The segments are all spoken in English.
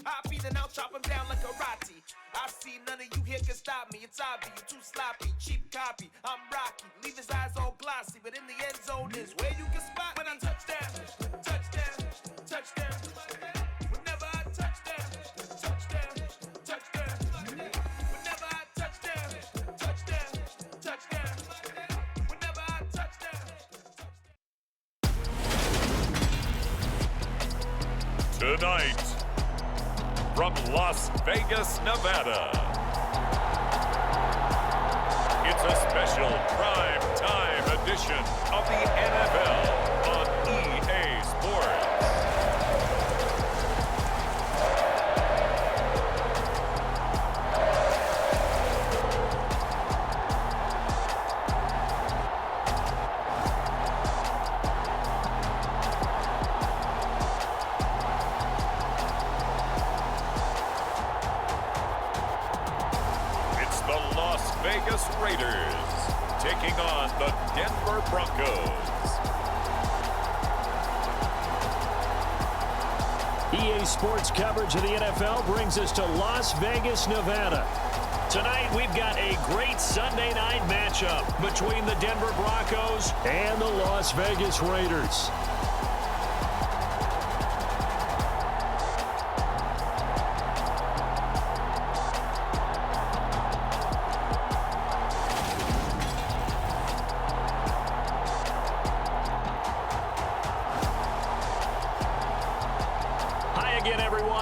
Poppy, then I'll chop him down like karate. I see none of you here can stop me. It's obvious, you too sloppy, cheap copy. I'm Rocky, leave his eyes all glossy, but in the end zone is where you can spot when I touchdown, touchdown, touchdown. Whenever I touchdown, touchdown, touchdown. Whenever I touchdown, touchdown, touchdown. Whenever I touchdown. Tonight, from Las Vegas, Nevada, it's a special prime time edition of the NFL on EA Sports. Vegas Raiders taking on the Denver Broncos. EA Sports coverage of the NFL brings us to Las Vegas, Nevada. Tonight, we've got a great Sunday night matchup between the Denver Broncos and the Las Vegas Raiders.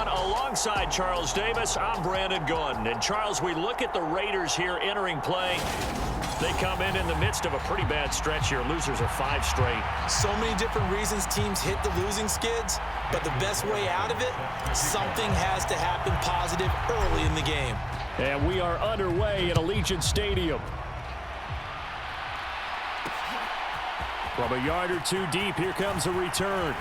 Alongside Charles Davis, I'm Brandon Gordon. And Charles, we look at the Raiders here entering play. They come in the midst of a pretty bad stretch here. Losers of 5 straight. So many different reasons teams hit the losing skids, but the best way out of it, something has to happen positive early in the game. And we are underway at Allegiant Stadium. From a yard or two deep, here comes a return.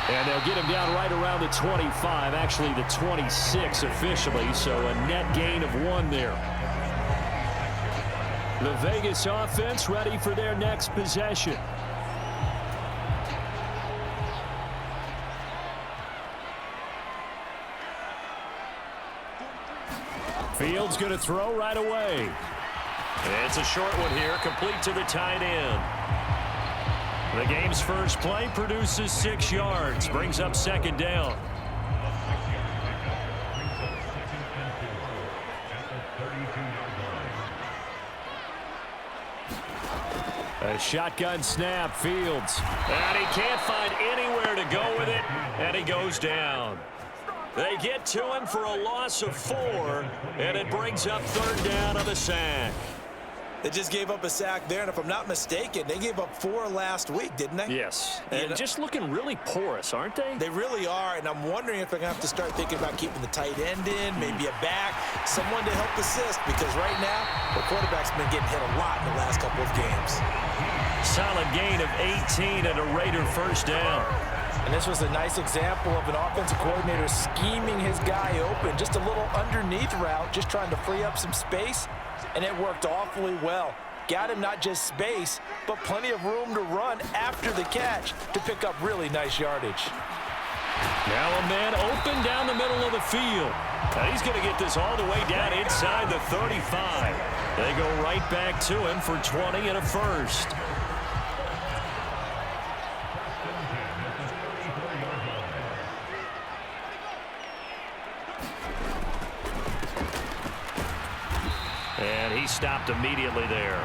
And they'll get him down right around the 25, actually the 26 officially, so a net gain of 1 there. The Vegas offense ready for their next possession. Fields going to throw right away. And it's a short one here, complete to the tight end. The game's first play produces 6 yards, brings up 2nd down. A shotgun snap, Fields. And he can't find anywhere to go with it, and he goes down. They get to him for a loss of 4, and it brings up 3rd down on the sack. They just gave up a sack there, and if I'm not mistaken, they gave up 4 last week, didn't they? Yes, and just looking really porous, aren't they? They really are, and I'm wondering if they're going to have to start thinking about keeping the tight end in, maybe a back, someone to help assist, because right now, the quarterback's been getting hit a lot in the last couple of games. Solid gain of 18 and a Raider 1st down. And this was a nice example of an offensive coordinator scheming his guy open, just a little underneath route, just trying to free up some space. And it worked awfully well. Got him not just space, but plenty of room to run after the catch to pick up really nice yardage. Now a man open down the middle of the field. And he's going to get this all the way down inside the 35. They go right back to him for 20 and a 1st. And he stopped immediately there.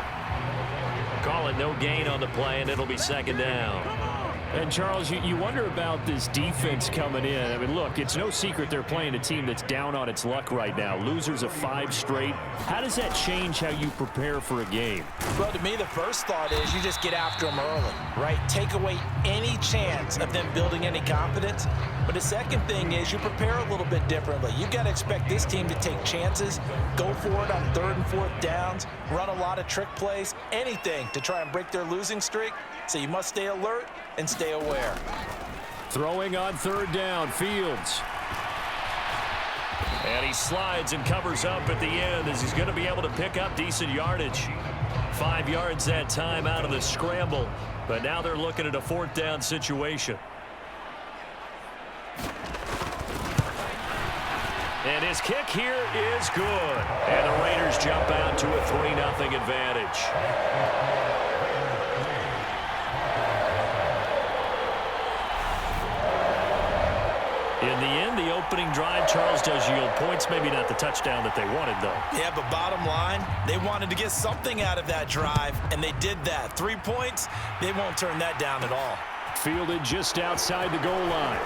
Call it no gain on the play, and it'll be 2nd down. And, Charles, you wonder about this defense coming in. I mean, look, it's no secret they're playing a team that's down on its luck right now. Losers of 5 straight. How does that change how you prepare for a game? Well, to me, the first thought is you just get after them early, right? Take away any chance of them building any confidence. But the second thing is you prepare a little bit differently. You've got to expect this team to take chances, go for it on 3rd and 4th downs, run a lot of trick plays, anything to try and break their losing streak. So you must stay alert and stay aware. Throwing on 3rd down, Fields. And he slides and covers up at the end as he's going to be able to pick up decent yardage. 5 yards that time out of the scramble. But now they're looking at a 4th down situation. And his kick here is good. And the Raiders jump out to a 3-0 advantage. In the end, the opening drive, Charles, does yield points. Maybe not the touchdown that they wanted, though. Yeah, but bottom line, they wanted to get something out of that drive, and they did that. 3 points, they won't turn that down at all. Fielded just outside the goal line.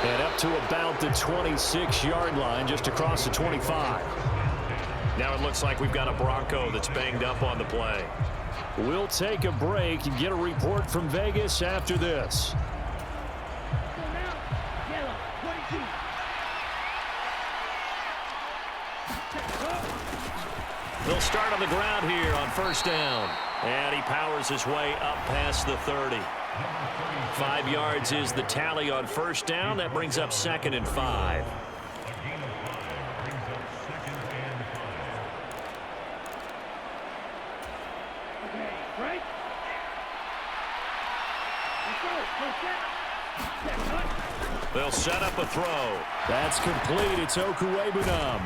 And up to about the 26-yard line, just across the 25. Now it looks like we've got a Bronco that's banged up on the play. We'll take a break and get a report from Vegas after this. They'll start on the ground here on first down. And he powers his way up past the 30. 5 yards is the tally on first down. That brings up 2nd and 5. They'll set up a throw. That's complete. It's Okuwebunam.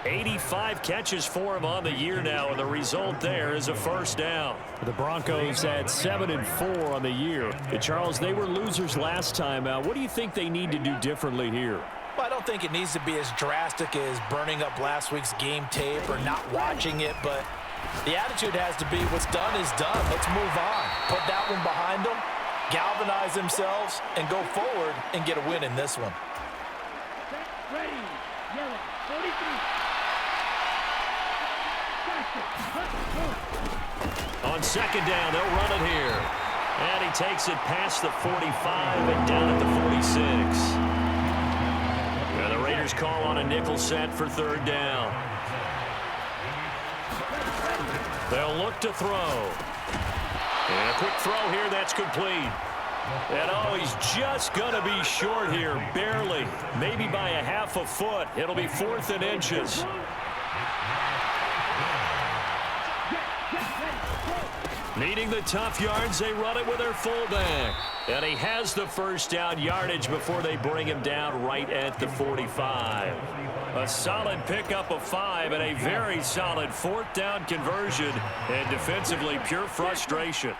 85 catches for him on the year now, and the result there is a first down. The Broncos had 7-4 on the year. And Charles, they were losers last time out. What do you think they need to do differently here? Well, I don't think it needs to be as drastic as burning up last week's game tape or not watching it, but the attitude has to be what's done is done. Let's move on. Put that one behind them, galvanize themselves, and go forward and get a win in this one. Ready, yellow, 43. On second down, they'll run it here. And he takes it past the 45 and down at the 46. And the Raiders call on a nickel set for third down. They'll look to throw. And a quick throw here, that's complete. And oh, he's just going to be short here, barely. Maybe by a half a foot. It'll be 4th and inches. Needing the tough yards, they run it with their fullback. And he has the first down yardage before they bring him down right at the 45. A solid pickup of 5 and a very solid 4th down conversion. And defensively, pure frustration.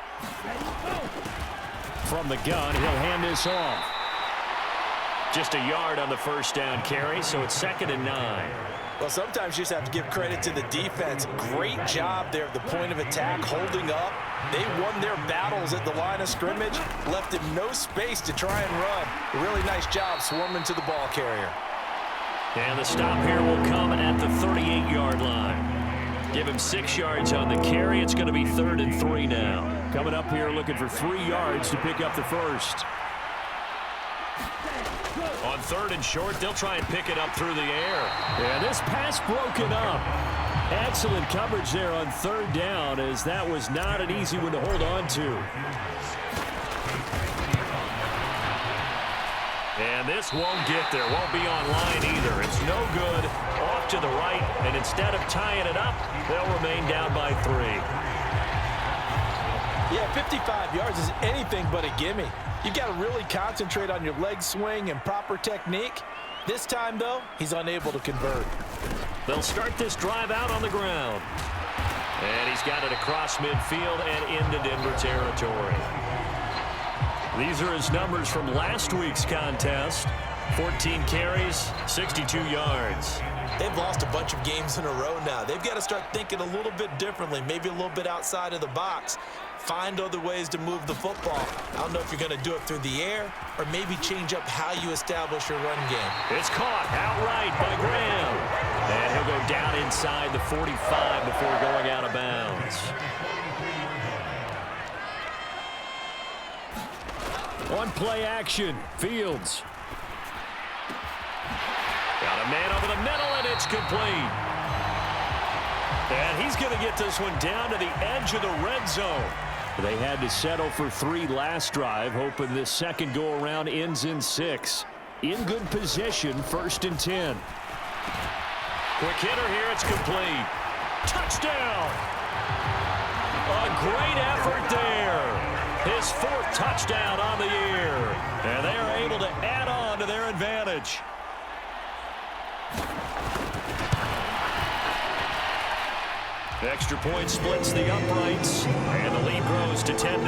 From the gun, he'll hand this off. Just a yard on the first down carry, so it's 2nd and 9. Well, sometimes you just have to give credit to the defense. Great job there at the point of attack, holding up. They won their battles at the line of scrimmage, left him no space to try and run. A really nice job swarming to the ball carrier. And the stop here will come at the 38-yard line. Give him 6 yards on the carry. It's going to be 3rd and 3 now. Coming up here looking for 3 yards to pick up the first. On 3rd and short, they'll try and pick it up through the air. And this pass broken up. Excellent coverage there on 3rd down, as that was not an easy one to hold on to. And this won't get there, won't be on line either. It's no good. Off to the right, and instead of tying it up, they'll remain down by 3. Yeah, 55 yards is anything but a gimme. You've got to really concentrate on your leg swing and proper technique. This time, though, he's unable to convert. They'll start this drive out on the ground. And he's got it across midfield and into Denver territory. These are his numbers from last week's contest. 14 carries, 62 yards. They've lost a bunch of games in a row now. They've got to start thinking a little bit differently, maybe a little bit outside of the box. Find other ways to move the football. I don't know if you're going to do it through the air or maybe change up how you establish your run game. It's caught outright by Graham. And he'll go down inside the 45 before going out of bounds. On play action, Fields. Got a man over the middle, and it's complete. And he's going to get this one down to the edge of the red zone. They had to settle for 3 last drive, hoping this second go-around ends in 6. In good position, 1st and 10. Quick hitter here, it's complete. Touchdown! A great effort there. His 4th touchdown on the year. And they are able to add on to pitch. Extra point splits the uprights, and the lead grows to 10-0.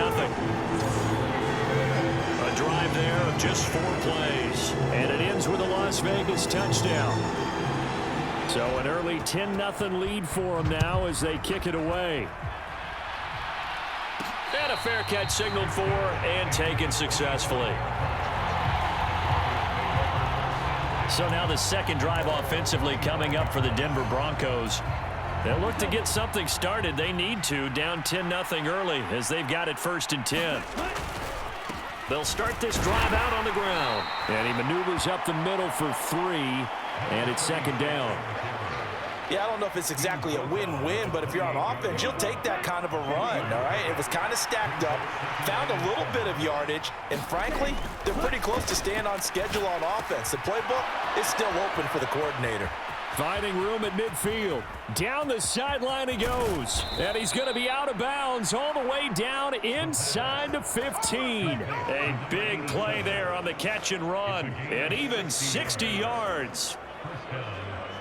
A drive there of just 4 plays, and it ends with a Las Vegas touchdown. So an early 10-0 lead for them now as they kick it away. And a fair catch signaled for and taken successfully. So now the second drive offensively coming up for the Denver Broncos. They'll look to get something started. They need to, down 10-0 early as they've got it 1st and 10. They'll start this drive out on the ground. And he maneuvers up the middle for 3, and it's 2nd down. Yeah, I don't know if it's exactly a win-win, but if you're on offense, you'll take that kind of a run, all right? It was kind of stacked up, found a little bit of yardage, and frankly, they're pretty close to staying on schedule on offense. The playbook is still open for the coordinator. Finding room at midfield. Down the sideline he goes. And he's going to be out of bounds all the way down inside the 15. A big play there on the catch and run. And even 60 yards.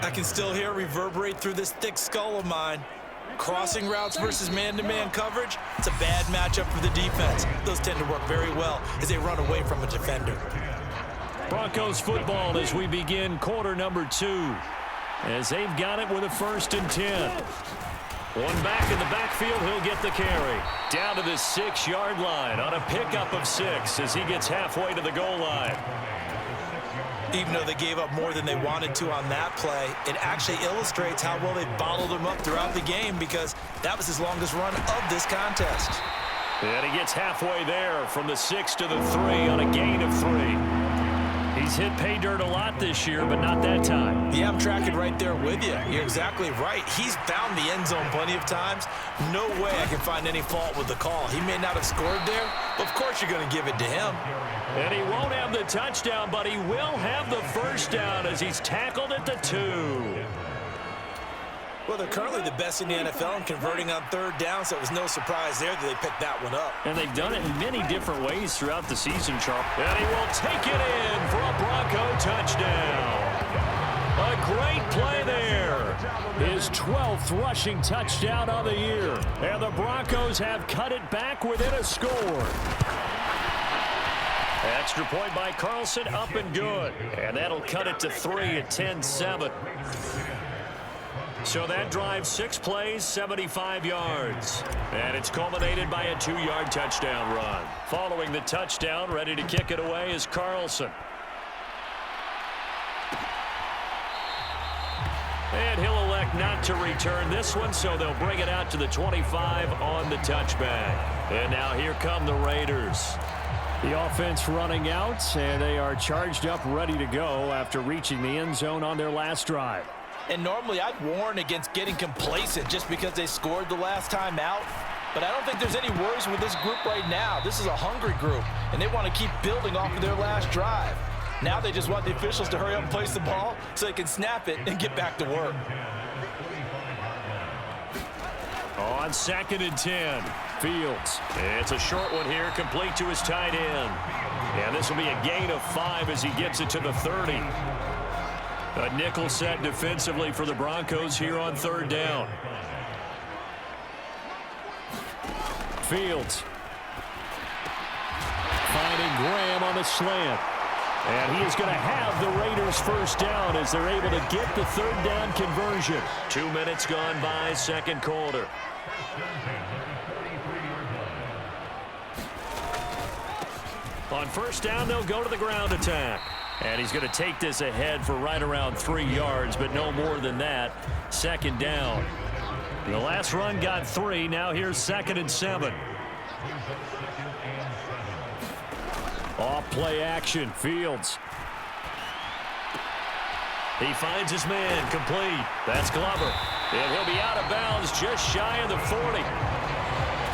I can still hear it reverberate through this thick skull of mine. Crossing routes versus man-to-man coverage, it's a bad matchup for the defense. Those tend to work very well as they run away from a defender. Broncos football as we begin quarter number 2. As they've got it with a 1st and 10. One back in the backfield, he'll get the carry. Down to the 6-yard line on a pickup of 6 as he gets halfway to the goal line. Even though they gave up more than they wanted to on that play, it actually illustrates how well they bottled him up throughout the game because that was his longest run of this contest. And he gets halfway there from the 6 to the 3 on a gain of 3. He's hit pay dirt a lot this year, but not that time. Yeah, I'm tracking right there with you. You're exactly right. He's found the end zone plenty of times. No way I can find any fault with the call. He may not have scored there, but of course you're going to give it to him. And he won't have the touchdown, but he will have the 1st down as he's tackled at the 2. Well, they're currently the best in the NFL in converting on 3rd down, so it was no surprise there that they picked that one up. And they've done it in many different ways throughout the season, Charles. And he will take it in for a Bronco touchdown. A great play there. His 12th rushing touchdown of the year. And the Broncos have cut it back within a score. Extra point by Carlson, up and good. And that'll cut it to 3 at 10-7. So that drive, 6 plays, 75 yards. And it's culminated by a 2-yard touchdown run. Following the touchdown, ready to kick it away is Carlson. And he'll elect not to return this one, so they'll bring it out to the 25 on the touchback. And now here come the Raiders. The offense running out, and they are charged up, ready to go after reaching the end zone on their last drive. And normally I'd warn against getting complacent just because they scored the last time out. But I don't think there's any worries with this group right now. This is a hungry group, and they want to keep building off of their last drive. Now they just want the officials to hurry up and place the ball so they can snap it and get back to work. On 2nd and 10, Fields. It's a short one here, complete to his tight end. And this will be a gain of 5 as he gets it to the 30. A nickel set defensively for the Broncos here on 3rd down. Fields. Finding Graham on the slant. And he is going to have the Raiders 1st down as they're able to get the 3rd down conversion. 2 minutes gone by, 2nd quarter. On 1st down, they'll go to the ground attack. And he's going to take this ahead for right around 3 yards, but no more than that. 2nd down. The last run got 3. Now here's 2nd and 7. Off play action. Fields. He finds his man complete. That's Glover. And he'll be out of bounds just shy of the 40.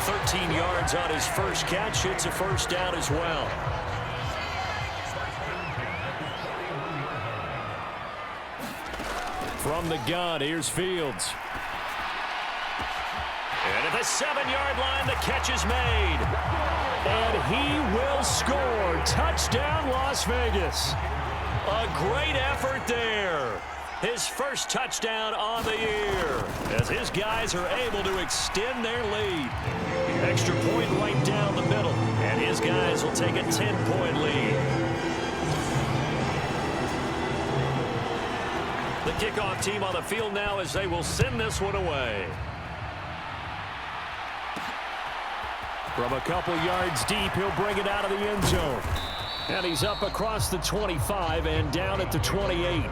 13 yards on his first catch. It's a 1st down as well. From the gun, here's Fields. And at the 7-yard line, the catch is made. And he will score. Touchdown, Las Vegas. A great effort there. His first touchdown on the year as his guys are able to extend their lead. Extra point right down the middle, and his guys will take a 10-point lead. The kickoff team on the field now as they will send this one away. From a couple yards deep, he'll bring it out of the end zone. And he's up across the 25 and down at the 28.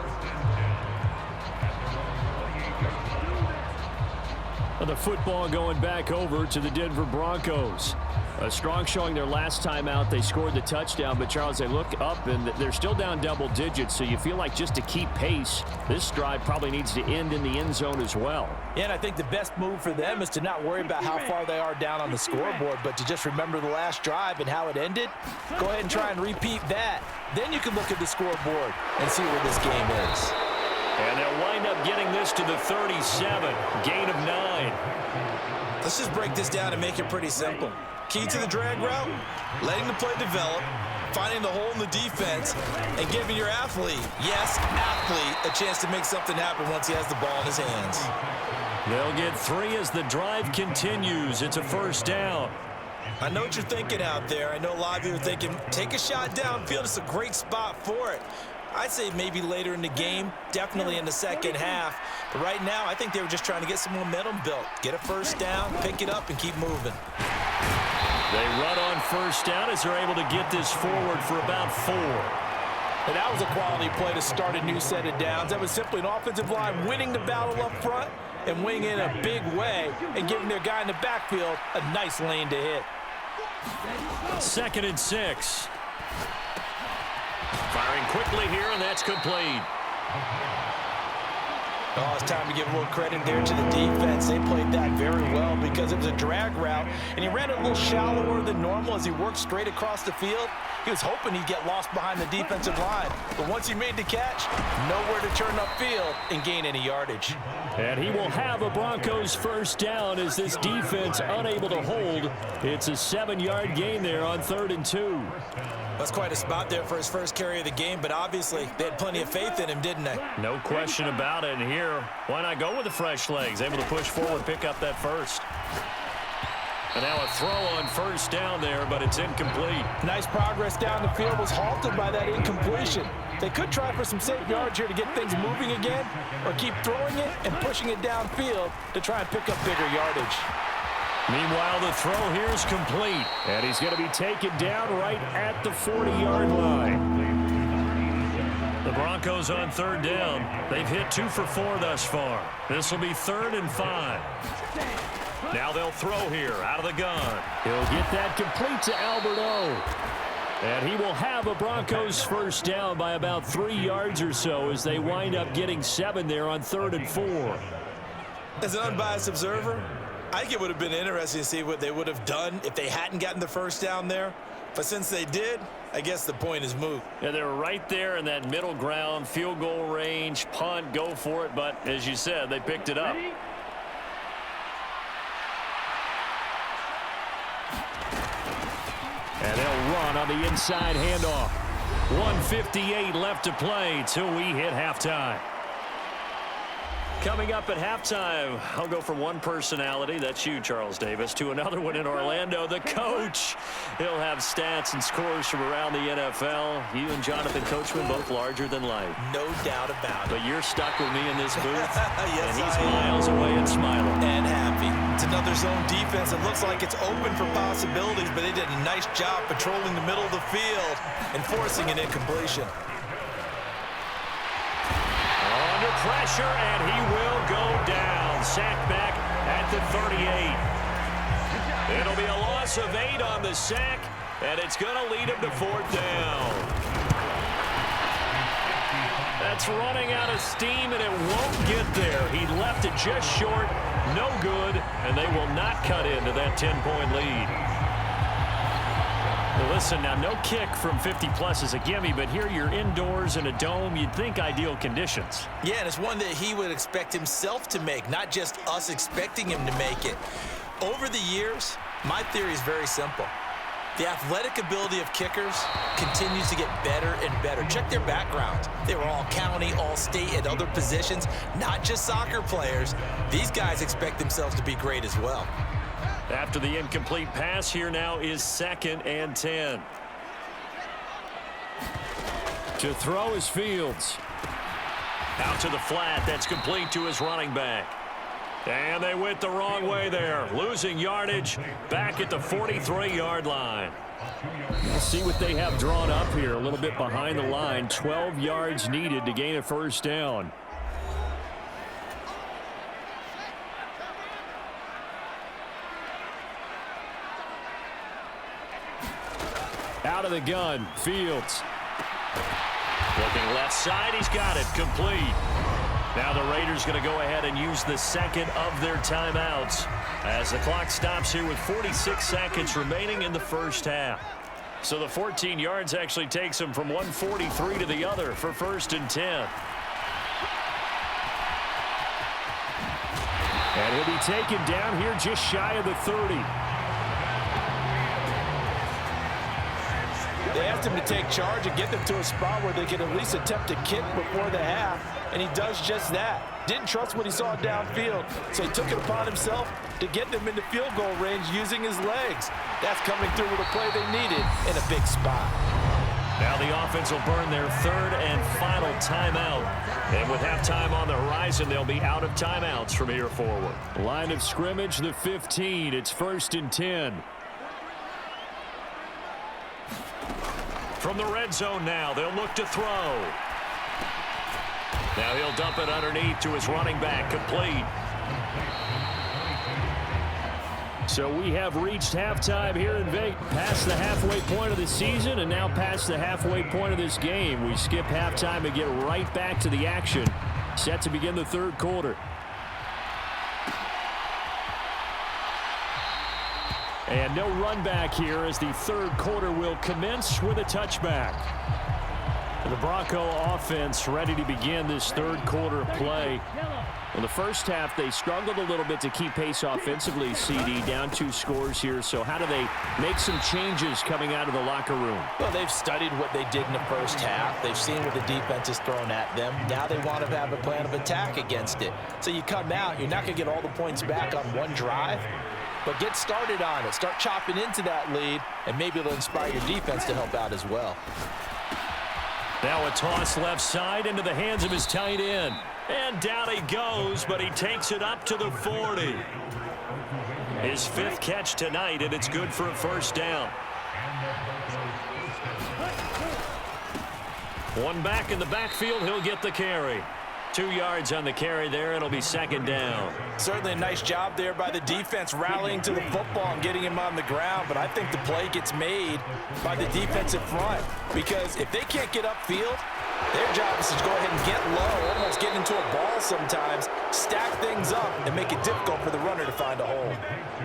The football going back over to the Denver Broncos. A strong showing their last time out. They scored the touchdown, but Charles, they look up and they're still down double digits, so you feel like just to keep pace, this drive probably needs to end in the end zone as well. Yeah, and I think the best move for them is to not worry about how far they are down on the scoreboard, but to just remember the last drive and how it ended. Go ahead and try and repeat that. Then you can look at the scoreboard and see where this game is. And they'll wind up getting this to the 37, gain of 9. Let's just break this down and make it pretty simple. Key to the drag route, letting the play develop, finding the hole in the defense, and giving your athlete, yes, athlete, a chance to make something happen once he has the ball in his hands. They'll get 3 as the drive continues. It's a first down. I know what you're thinking out there. I know a lot of you are thinking, take a shot downfield. It's a great spot for it. I'd say maybe later in the game, definitely in the second half. But right now, I think they were just trying to get some momentum built. Get a first down, pick it up, and keep moving. They run on first down as they're able to get this forward for about 4. And that was a quality play to start a new set of downs. That was simply an offensive line winning the battle up front and winning in a big way and giving their guy in the backfield a nice lane to hit. 2nd and 6. Firing quickly here, and that's complete. Oh, it's time to give a little credit there to the defense. They played that very well because it was a drag route, and he ran it a little shallower than normal as he worked straight across the field. He was hoping he'd get lost behind the defensive line, but once he made the catch, nowhere to turn upfield and gain any yardage. And he will have a Broncos first down as this defense unable to hold. It's a 7-yard gain there on 3rd and 2. That's quite a spot there for his first carry of the game, but obviously they had plenty of faith in him, didn't they? No question about it. And here, why not go with the fresh legs? Able to push forward, pick up that first. And now a throw on first down there, but it's incomplete. Nice progress down the field was halted by that incompletion. They could try for some safe yards here to get things moving again, or keep throwing it and pushing it downfield to try and pick up bigger yardage. Meanwhile, the throw here is complete, and he's going to be taken down right at the 40-yard line. The Broncos on 3rd down. They've hit 2 for 4 thus far. This will be 3rd and 5. Now they'll throw here out of the gun. He'll get that complete to Albert O. And he will have a Broncos first down by about 3 yards or so as they wind up getting 7 there on 3rd and 4. As an unbiased observer, I think it would have been interesting to see what they would have done if they hadn't gotten the first down there. But since they did, I guess the point is moot. Yeah, they're right there in that middle ground, field goal range, punt, go for it. But as you said, they picked it up. And they'll run on the inside handoff. 1:58 left to play till we hit halftime. Coming up at halftime, I'll go from one personality, that's you, Charles Davis, to another one in Orlando, the coach. He'll have stats and scores from around the NFL. You and Jonathan Coachman, both larger than life. No doubt about it. But you're stuck with me in this booth, yes, and he's miles away and smiling. And happy. It's another zone defense. It looks like it's open for possibilities, but they did a nice job patrolling the middle of the field and forcing an incompletion. Under pressure, and he will go down. Sack back at the 38. It'll be a loss of 8 on the sack, and it's going to lead him to 4th down. That's running out of steam, and it won't get there. He left it just short, no good, and they will not cut into that 10-point lead. Well, listen, now no kick from 50-plus is a gimme, but here you're indoors in a dome. You'd think ideal conditions. Yeah, and it's one that he would expect himself to make, not just us expecting him to make it. Over the years, my theory is very simple. The athletic ability of kickers continues to get better and better. Check their backgrounds. They were all county, all state, at other positions, not just soccer players. These guys expect themselves to be great as well. After the incomplete pass, here now is 2nd and 10. To throw is Fields. Out to the flat. That's complete to his running back. And they went the wrong way there. Losing yardage back at the 43-yard line. We'll see what they have drawn up here. A little bit behind the line. 12 yards needed to gain a first down. Out of the gun, Fields. Looking left side, he's got it, complete. Now the Raiders going to go ahead and use the second of their timeouts as the clock stops here with 46 seconds remaining in the first half. So the 14 yards actually takes him from 143 to the other for 1st and 10. And he'll be taken down here just shy of the 30. They asked him to take charge and get them to a spot where they could at least attempt a kick before the half, and he does just that. Didn't trust what he saw downfield, so he took it upon himself to get them into field goal range using his legs. That's coming through with a play they needed in a big spot. Now the offense will burn their 3rd and final timeout. And with halftime on the horizon, they'll be out of timeouts from here forward. Line of scrimmage, the 15. It's 1st and 10. From the red zone now, they'll look to throw. Now he'll dump it underneath to his running back, complete. So we have reached halftime here in Vegas, past the halfway point of the season and now past the halfway point of this game. We skip halftime and get right back to the action. Set to begin the 3rd quarter. And no run back here as the 3rd quarter will commence with a touchback. The Bronco offense ready to begin this 3rd quarter of play. In the first half, they struggled a little bit to keep pace offensively, CD, down 2 scores here. So how do they make some changes coming out of the locker room? Well, they've studied what they did in the first half. They've seen what the defense has thrown at them. Now they want to have a plan of attack against it. So you come out, you're not going to get all the points back on one drive, but get started on it. Start chopping into that lead, and maybe it'll inspire your defense to help out as well. Now a toss left side into the hands of his tight end. And down he goes, but he takes it up to the 40. His 5th catch tonight, and it's good for a first down. One back in the backfield, he'll get the carry. 2 yards on the carry there, and it'll be 2nd down. Certainly a nice job there by the defense rallying to the football and getting him on the ground, but I think the play gets made by the defensive front because if they can't get upfield, their job is to go ahead and get low, almost get into a ball sometimes, stack things up, and make it difficult for the runner to find a hole.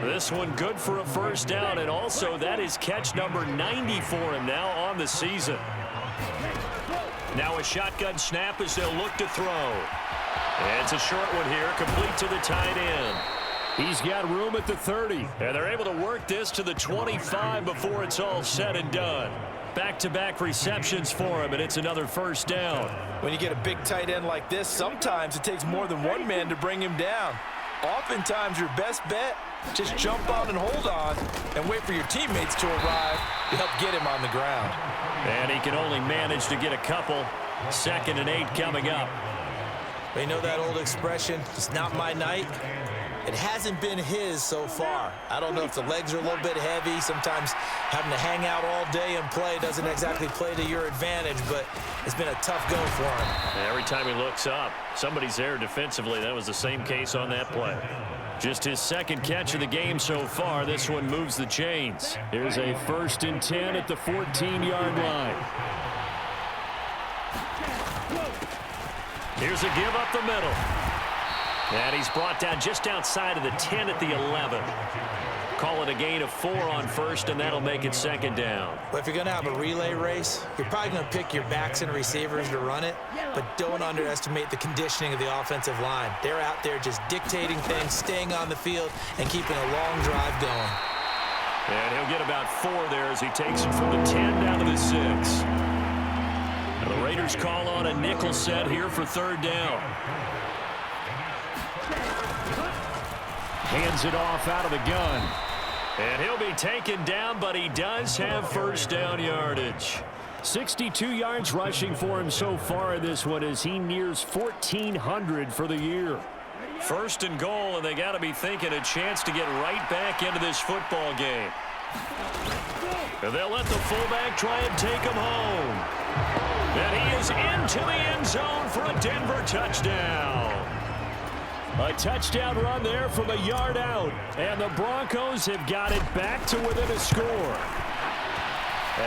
This one good for a first down, and also that is catch number 90 for him now on the season. Now a shotgun snap as they'll look to throw. And it's a short one here, complete to the tight end. He's got room at the 30. And they're able to work this to the 25 before it's all said and done. Back-to-back receptions for him, and it's another first down. When you get a big tight end like this, sometimes it takes more than one man to bring him down. Oftentimes, your best bet, just jump on and hold on and wait for your teammates to arrive to help get him on the ground. And he can only manage to get a couple. 2nd and 8 coming up. You know that old expression, it's not my night? It hasn't been his so far. I don't know if the legs are a little bit heavy. Sometimes having to hang out all day and play doesn't exactly play to your advantage, but it's been a tough go for him. And every time he looks up, somebody's there defensively. That was the same case on that play. Just his 2nd catch of the game so far. This one moves the chains. Here's a 1st and 10 at the 14-yard line. Here's a give up the middle. And he's brought down just outside of the 10 at the 11. Call it a gain of 4 on 1st, and that'll make it 2nd down. But if you're going to have a relay race, you're probably going to pick your backs and receivers to run it, but don't underestimate the conditioning of the offensive line. They're out there just dictating things, staying on the field, and keeping a long drive going. And he'll get about 4 there as he takes it from the 10 down to the 6. And the Raiders call on a nickel set here for 3rd down. Hands it off out of the gun. And he'll be taken down, but he does have 1st down yardage. 62 yards rushing for him so far in this one as he nears 1,400 for the year. 1st and goal, and they got to be thinking a chance to get right back into this football game. And they'll let the fullback try and take him home. And he is into the end zone for a Denver touchdown. A touchdown run there from a yard out, and the Broncos have got it back to within a score.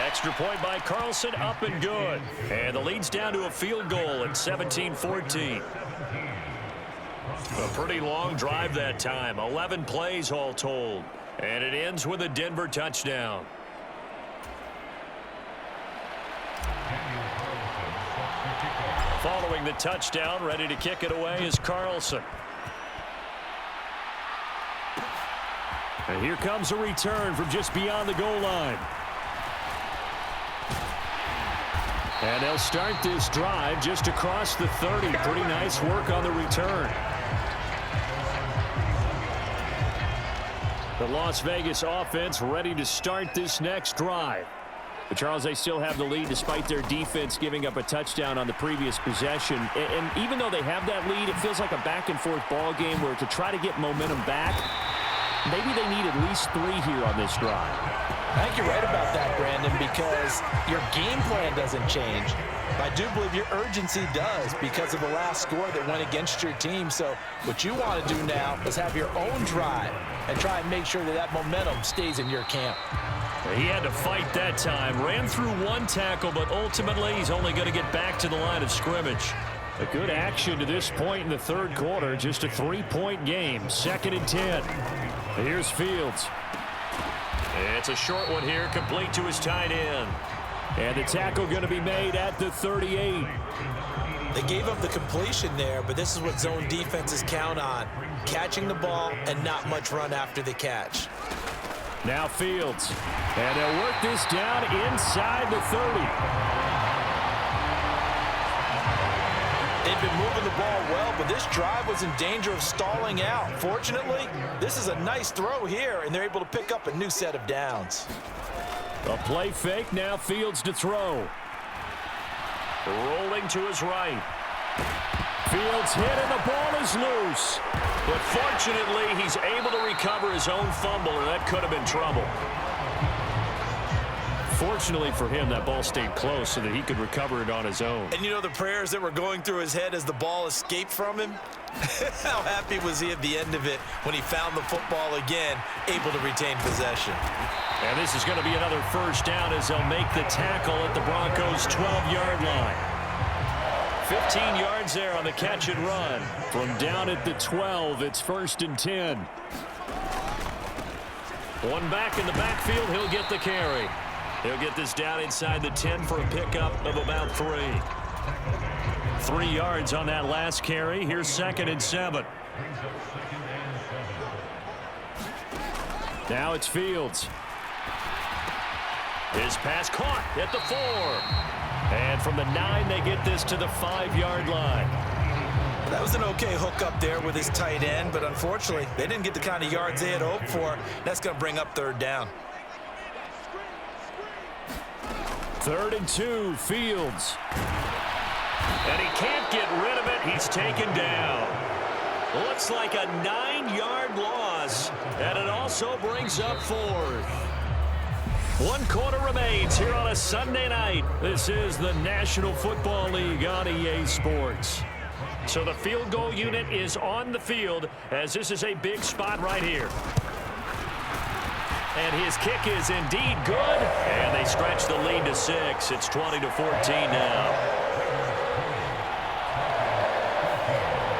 Extra point by Carlson, up and good. And the lead's down to a field goal at 17-14. A pretty long drive that time, 11 plays all told. And it ends with a Denver touchdown. Following the touchdown, ready to kick it away is Carlson. And here comes a return from just beyond the goal line. And they'll start this drive just across the 30. Pretty nice work on the return. The Las Vegas offense ready to start this next drive. But Charles, they still have the lead despite their defense giving up a touchdown on the previous possession. And even though they have that lead, it feels like a back-and-forth ball game where to try to get momentum back, maybe they need at least 3 here on this drive. I think you're right about that, Brandon, because your game plan doesn't change. I do believe your urgency does because of the last score that went against your team. So what you want to do now is have your own drive and try and make sure that that momentum stays in your camp. He had to fight that time. Ran through 1 tackle, but ultimately he's only going to get back to the line of scrimmage. A good action to this point in the 3rd quarter. Just a 3-point game. 2nd and 10. Here's Fields. It's a short one here, complete to his tight end. And the tackle going to be made at the 38. They gave up the completion there, but this is what zone defenses count on. Catching the ball and not much run after the catch. Now Fields. And they'll work this down inside the 30. They've been moving the ball well, but this drive was in danger of stalling out. Fortunately, this is a nice throw here, and they're able to pick up a new set of downs. A play fake, now Fields to throw. Rolling to his right. Fields hit, and the ball is loose. But fortunately, he's able to recover his own fumble, and that could have been trouble. Fortunately for him, that ball stayed close so that he could recover it on his own. And you know the prayers that were going through his head as the ball escaped from him? How happy was he at the end of it when he found the football again, able to retain possession? And this is going to be another 1st down as they'll make the tackle at the Broncos' 12-yard line. 15 yards there on the catch and run. From down at the 12, it's 1st and 10. One back in the backfield, he'll get the carry. He'll get this down inside the 10 for a pickup of about 3. 3 yards on that last carry. Here's 2nd and 7. Now it's Fields. His pass caught at the 4. And from the 9, they get this to the 5-yard line. That was an okay hook up there with his tight end, but unfortunately, they didn't get the kind of yards they had hoped for. That's going to bring up 3rd down. 3rd and 2, Fields. And he can't get rid of it. He's taken down. Looks like a 9-yard loss, and it also brings up 4th. 1 quarter remains here on a Sunday night. This is the National Football League on EA Sports. So the field goal unit is on the field as this is a big spot right here. And his kick is indeed good. And they stretch the lead to 6. It's 20-14 now.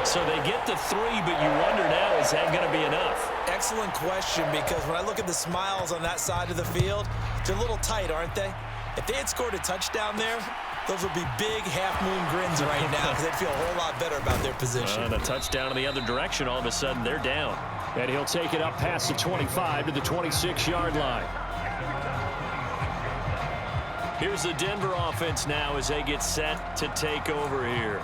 So they get the 3, but you wonder now, is that going to be enough? Excellent question, because when I look at the smiles on that side of the field, they're a little tight, aren't they? If they had scored a touchdown there, Those will be big half-moon grins right now because they'd feel a whole lot better about their position. And a touchdown in the other direction, all of a sudden they're down. And he'll take it up past the 25 to the 26-yard line. Here's the Denver offense now as they get set to take over here.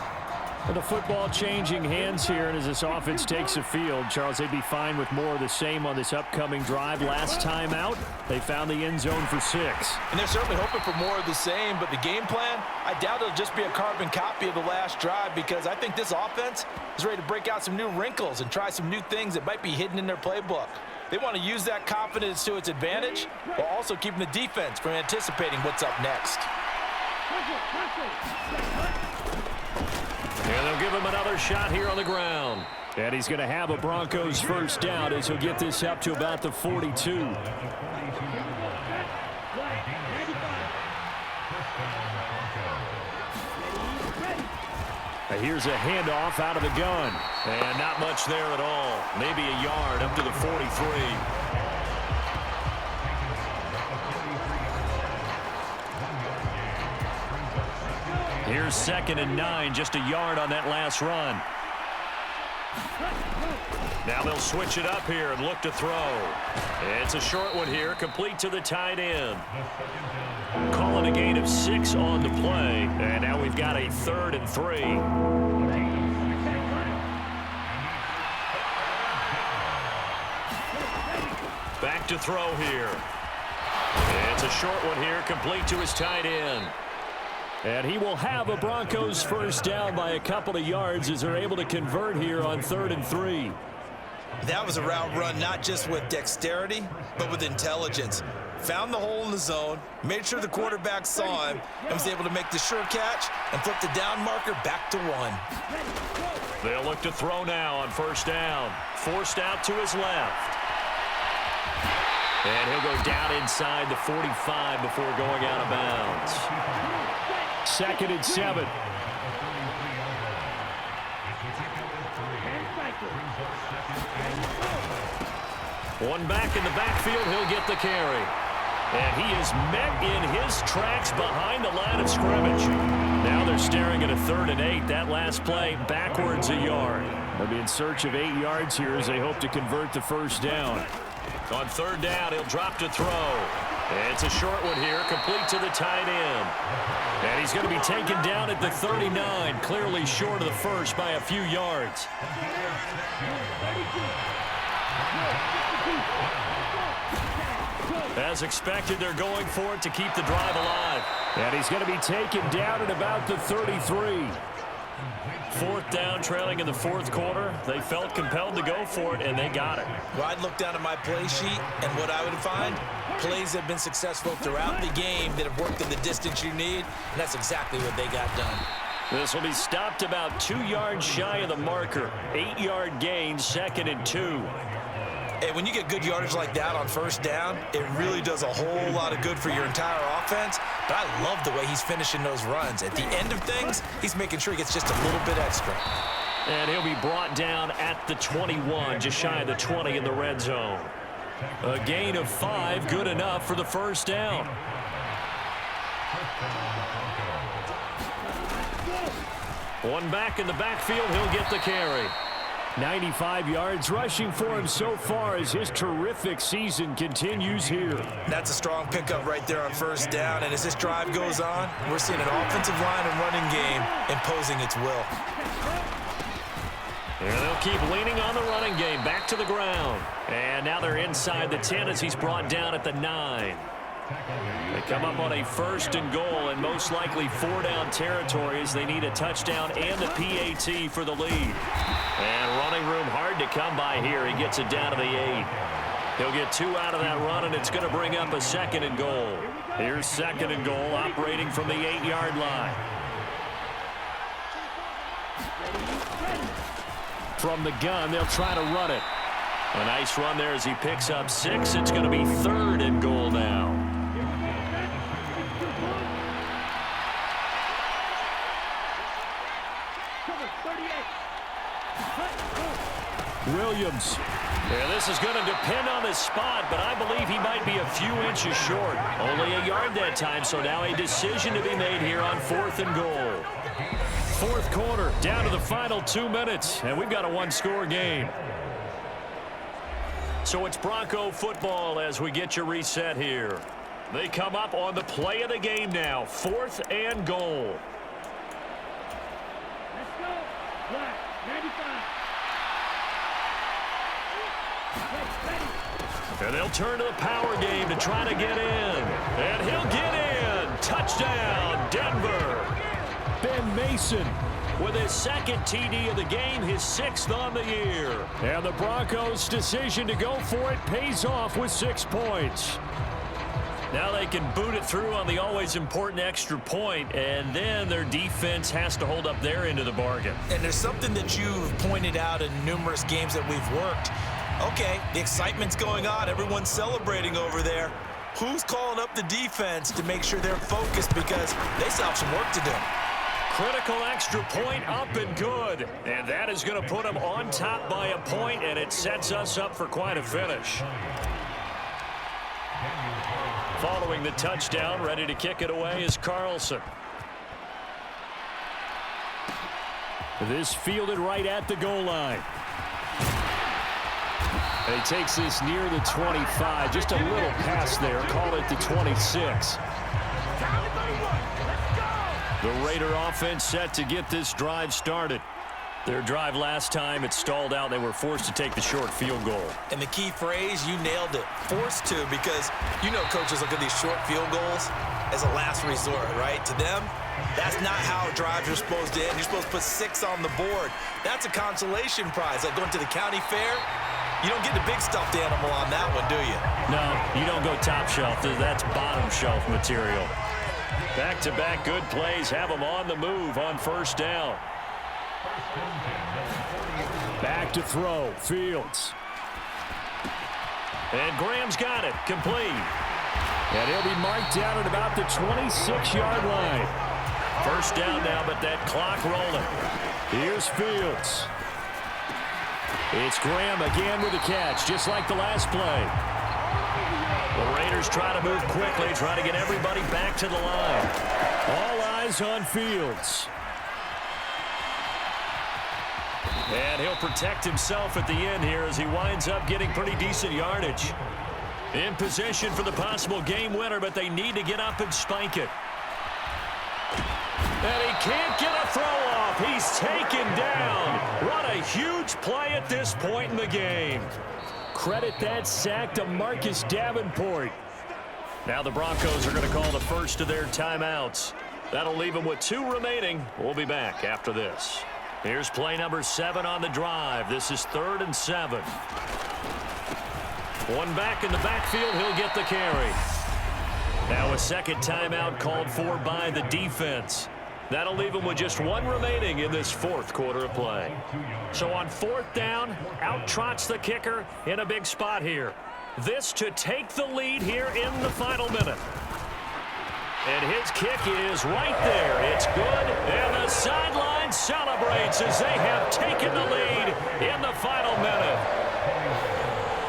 And the football changing hands here, and as this offense takes the field, Charles, they'd be fine with more of the same on this upcoming drive. Last time out, they found the end zone for 6. And they're certainly hoping for more of the same, but the game plan, I doubt it'll just be a carbon copy of the last drive because I think this offense is ready to break out some new wrinkles and try some new things that might be hidden in their playbook. They want to use that confidence to its advantage while also keeping the defense from anticipating what's up next. And they'll give him another shot here on the ground. And he's going to have a Broncos first down as he'll get this up to about the 42. Here's a handoff out of the gun. And not much there at all. Maybe a yard up to the 43. Here's 2nd and 9, just a yard on that last run. Now they'll switch it up here and look to throw. It's a short one here, complete to the tight end. Calling a gain of 6 on the play, and now we've got a 3rd and 3. Back to throw here. It's a short one here, complete to his tight end. And he will have a Broncos first down by a couple of yards as they're able to convert here on 3rd and 3. That was a route run not just with dexterity, but with intelligence. Found the hole in the zone, made sure the quarterback saw him, and was able to make the sure catch and flip the down marker back to 1. They'll look to throw now on first down. Forced out to his left. And he'll go down inside the 45 before going out of bounds. 2nd and 7. One back in the backfield, he'll get the carry. And he is met in his tracks behind the line of scrimmage. Now they're staring at a 3rd and 8. That last play backwards a yard. They'll be in search of 8 yards here as they hope to convert the first down. On 3rd down, he'll drop to throw. It's a short one here, complete to the tight end. And he's going to be taken down at the 39, clearly short of the first by a few yards. As expected, they're going for it to keep the drive alive. And he's going to be taken down at about the 33. 4th down, trailing in the 4th quarter. They felt compelled to go for it, and they got it. Well, I'd look down at my play sheet, and what I would find, plays have been successful throughout the game that have worked in the distance you need, and that's exactly what they got done. This will be stopped about 2 yards shy of the marker. 8-yard gain, 2nd and 2. Hey, when you get good yardage like that on first down, it really does a whole lot of good for your entire offense. But I love the way he's finishing those runs. At the end of things, he's making sure he gets just a little bit extra. And he'll be brought down at the 21, just shy of the 20 in the red zone. A gain of 5, good enough for the first down. One back in the backfield, he'll get the carry. 95 yards rushing for him so far as his terrific season continues here. That's a strong pickup right there on first down, and as this drive goes on, we're seeing an offensive line and running game imposing its will. And they'll keep leaning on the running game, back to the ground. And now they're inside the 10 as he's brought down at the 9. They come up on a 1st and goal and most likely 4-down territory as they need a touchdown and a PAT for the lead. And running room hard to come by here. He gets it down to the 8. He'll get 2 out of that run, and it's going to bring up a 2nd and goal. Here's 2nd and goal, operating from the 8-yard line. From the gun, they'll try to run it. A nice run there as he picks up 6. It's going to be 3rd and goal now. Williams. Yeah, this is going to depend on the spot, but I believe he might be a few inches short. Only a yard that time, so now a decision to be made here on 4th and goal. Fourth quarter, down to the final 2 minutes, and we've got a one-score game. So it's Bronco football as we get you reset here. They come up on the play of the game now, 4th and goal. Let's go. Black, 95. And they'll turn to the power game to try to get in. And he'll get in. Touchdown, Denver. Ben Mason with his second TD of the game, his 6th on the year. And the Broncos' decision to go for it pays off with 6 points. Now they can boot it through on the always important extra point, and then their defense has to hold up their end of the bargain. And there's something that you've pointed out in numerous games that we've worked. Okay, the excitement's going on. Everyone's celebrating over there. Who's calling up the defense to make sure they're focused because they still have some work to do? Critical extra point up and good. And that is going to put them on top by a point, and it sets us up for quite a finish. Following the touchdown, ready to kick it away is Carlson. This fielded right at the goal line. And he takes this near the 25. Just a little pass there. Call it the 26. The Raider offense set to get this drive started. Their drive last time, it stalled out. They were forced to take the short field goal. And the key phrase, you nailed it. Forced to, because you know coaches look at these short field goals as a last resort, right? To them, that's not how drives are supposed to end. You're supposed to put 6 on the board. That's a consolation prize. Like going to the county fair, you don't get the big stuffed animal on that one, do you? No, you don't go top shelf. That's bottom shelf material. Back-to-back good plays have them on the move on first down. Back to throw, Fields. And Graham's got it, complete. And he'll be marked down at about the 26-yard line. First down now, but that clock rolling. Here's Fields. It's Graham again with the catch, just like the last play. The Raiders try to move quickly, try to get everybody back to the line. All eyes on Fields. And he'll protect himself at the end here as he winds up getting pretty decent yardage. In position for the possible game winner, but they need to get up and spike it. And he can't get a throw off. He's taken down. What a huge play at this point in the game. Credit that sack to Marcus Davenport. Now the Broncos are going to call the first of their timeouts. That'll leave them with 2 remaining. We'll be back after this. Here's play number 7 on the drive. This is 3rd and 7. One back in the backfield. He'll get the carry. Now a second timeout called for by the defense. That'll leave them with just 1 remaining in this 4th quarter of play. So on 4th down, out trots the kicker in a big spot here. This to take the lead here in the final minute. And his kick is right there. It's good. And the sideline celebrates as they have taken the lead in the final minute.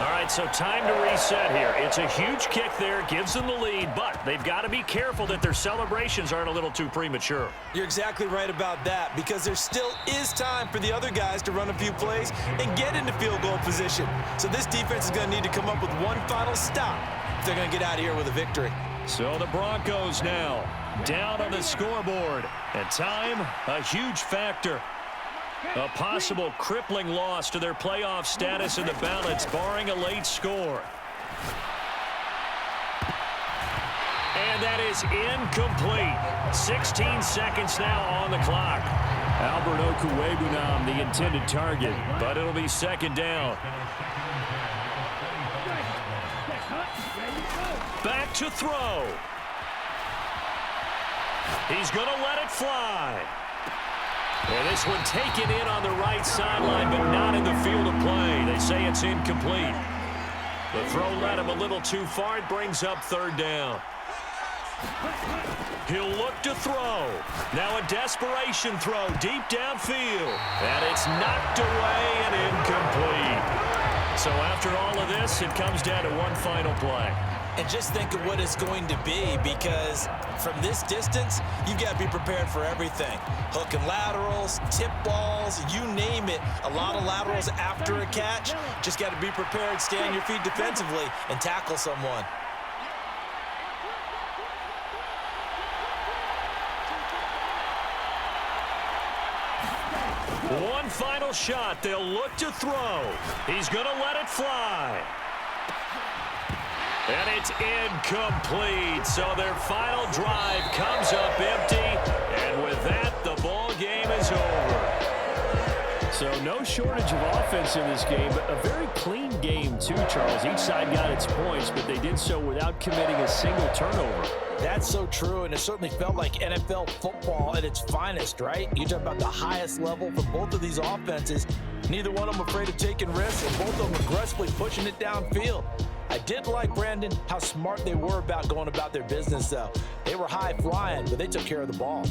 All right, so time to reset here. It's a huge kick there. Gives them the lead, but they've got to be careful that their celebrations aren't a little too premature. You're exactly right about that, because there still is time for the other guys to run a few plays and get into field goal position. So this defense is going to need to come up with one final stop if they're going to get out of here with a victory. So the Broncos now down on the scoreboard. And time, a huge factor. A possible crippling loss to their playoff status in the balance, barring a late score. And that is incomplete. 16 seconds now on the clock. Albert Okwuegbunam, the intended target, but it'll be 2nd down. Back to throw. He's going to let it fly. And this one taken in on the right sideline, but not in the field of play. They say it's incomplete. The throw led him a little too far. It brings up 3rd down. He'll look to throw. Now a desperation throw deep downfield. And it's knocked away and incomplete. So after all of this, it comes down to one final play. And just think of what it's going to be, because from this distance, you've got to be prepared for everything. Hook and laterals, tip balls, you name it. A lot of laterals after a catch. Just got to be prepared, stay on your feet defensively, and tackle someone. One final shot. They'll look to throw. He's going to let it fly. And it's incomplete. So their final drive comes up empty. And with that, the ball game is over. So no shortage of offense in this game, but a very clean game too, Charles. Each side got its points, but they did so without committing a single turnover. That's so true, and it certainly felt like NFL football at its finest, right? You talk about the highest level for both of these offenses. Neither one of them afraid of taking risks, and both of them aggressively pushing it downfield. I did like, Brandon, how smart they were about going about their business, though. They were high flying, but they took care of the ball.